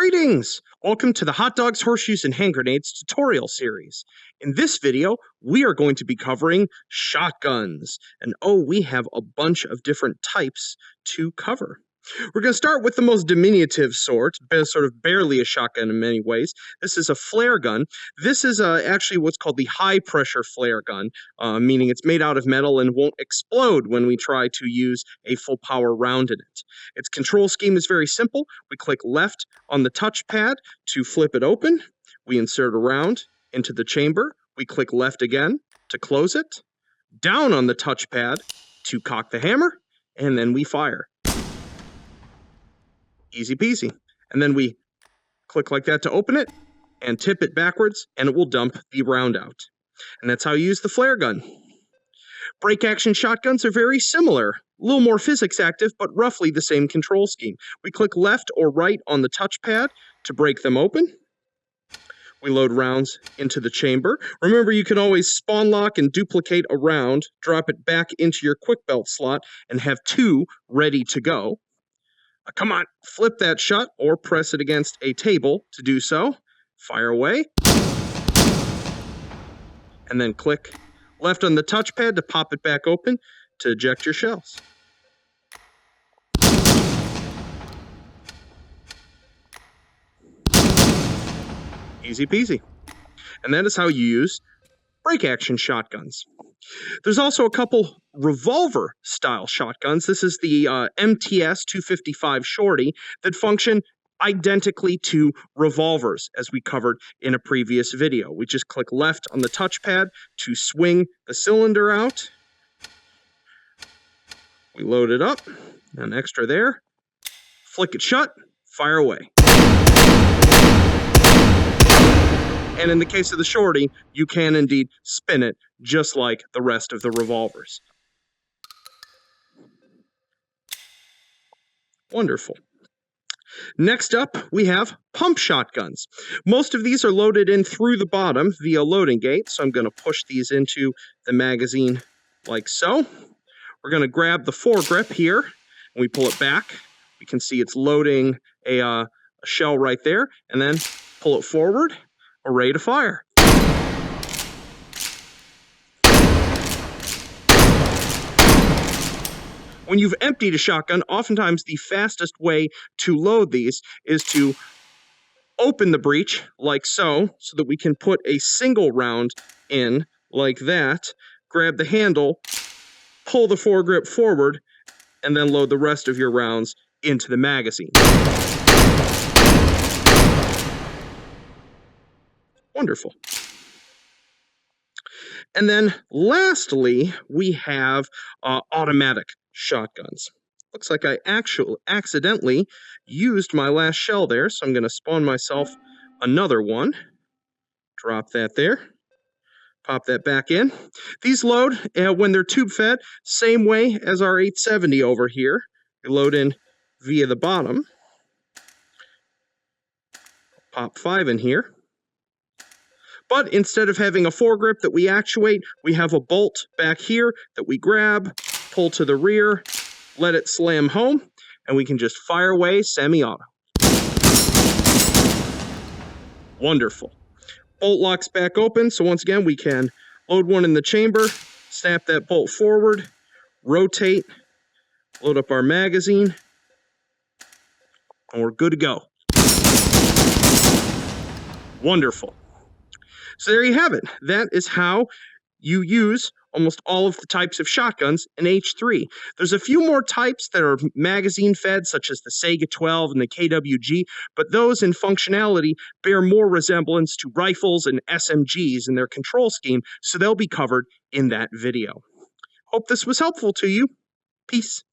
Greetings! Welcome to the Hot Dogs, Horseshoes, and Hand Grenades tutorial series. In this video, we are going to be covering shotguns. And we have a bunch of different types to cover. We're going to start with the most diminutive sort of barely a shotgun in many ways. This is a flare gun. This is actually what's called the high-pressure flare gun, meaning it's made out of metal and won't explode when we try to use a full-power round in it. Its control scheme is very simple. We click left on the touchpad to flip it open. We insert a round into the chamber. We click left again to close it. Down on the touchpad to cock the hammer, and then we fire. Easy peasy. And then we click like that to open it and tip it backwards, and it will dump the round out. And that's how you use the flare gun. Break action shotguns are very similar, a little more physics active, but roughly the same control scheme. We click left or right on the touchpad to break them open. We load rounds into the chamber. Remember, you can always spawn lock and duplicate a round, drop it back into your quick belt slot, and have two ready to go. Come on, flip that shut or press it against a table to do so. Fire away. And then click left on the touchpad to pop it back open to eject your shells. Easy peasy. And that is how you use break action shotguns. There's also a couple revolver style shotguns. This is the MTS 255 Shorty that function identically to revolvers, as we covered in a previous video. We just click left on the touchpad to swing the cylinder out. We load it up, an extra there, flick it shut, fire away. And in the case of the Shorty, you can indeed spin it just like the rest of the revolvers. Wonderful. Next up, we have pump shotguns. Most of these are loaded in through the bottom via loading gate, so I'm going to push these into the magazine like so. We're going to grab the foregrip here, and we pull it back. We can see it's loading a shell right there, and then pull it forward. We're ready to fire. When you've emptied a shotgun, oftentimes the fastest way to load these is to open the breech like so that we can put a single round in like that, grab the handle, pull the foregrip forward, and then load the rest of your rounds into the magazine. Wonderful. And then lastly, we have automatic shotguns. Looks like I actually accidentally used my last shell there, so I'm going to spawn myself another one. Drop that there. Pop that back in. These load when they're tube fed, same way as our 870 over here. We load in via the bottom. Pop 5 in here. But instead of having a foregrip that we actuate, we have a bolt back here that we grab, pull to the rear, let it slam home, and we can just fire away semi-auto. Wonderful. Bolt locks back open, so once again, we can load one in the chamber, snap that bolt forward, rotate, load up our magazine, and we're good to go. Wonderful. So there you have it. That is how you use almost all of the types of shotguns in H3. There's a few more types that are magazine fed, such as the Sega 12 and the KWG, but those in functionality bear more resemblance to rifles and SMGs in their control scheme, so they'll be covered in that video. Hope this was helpful to you. Peace.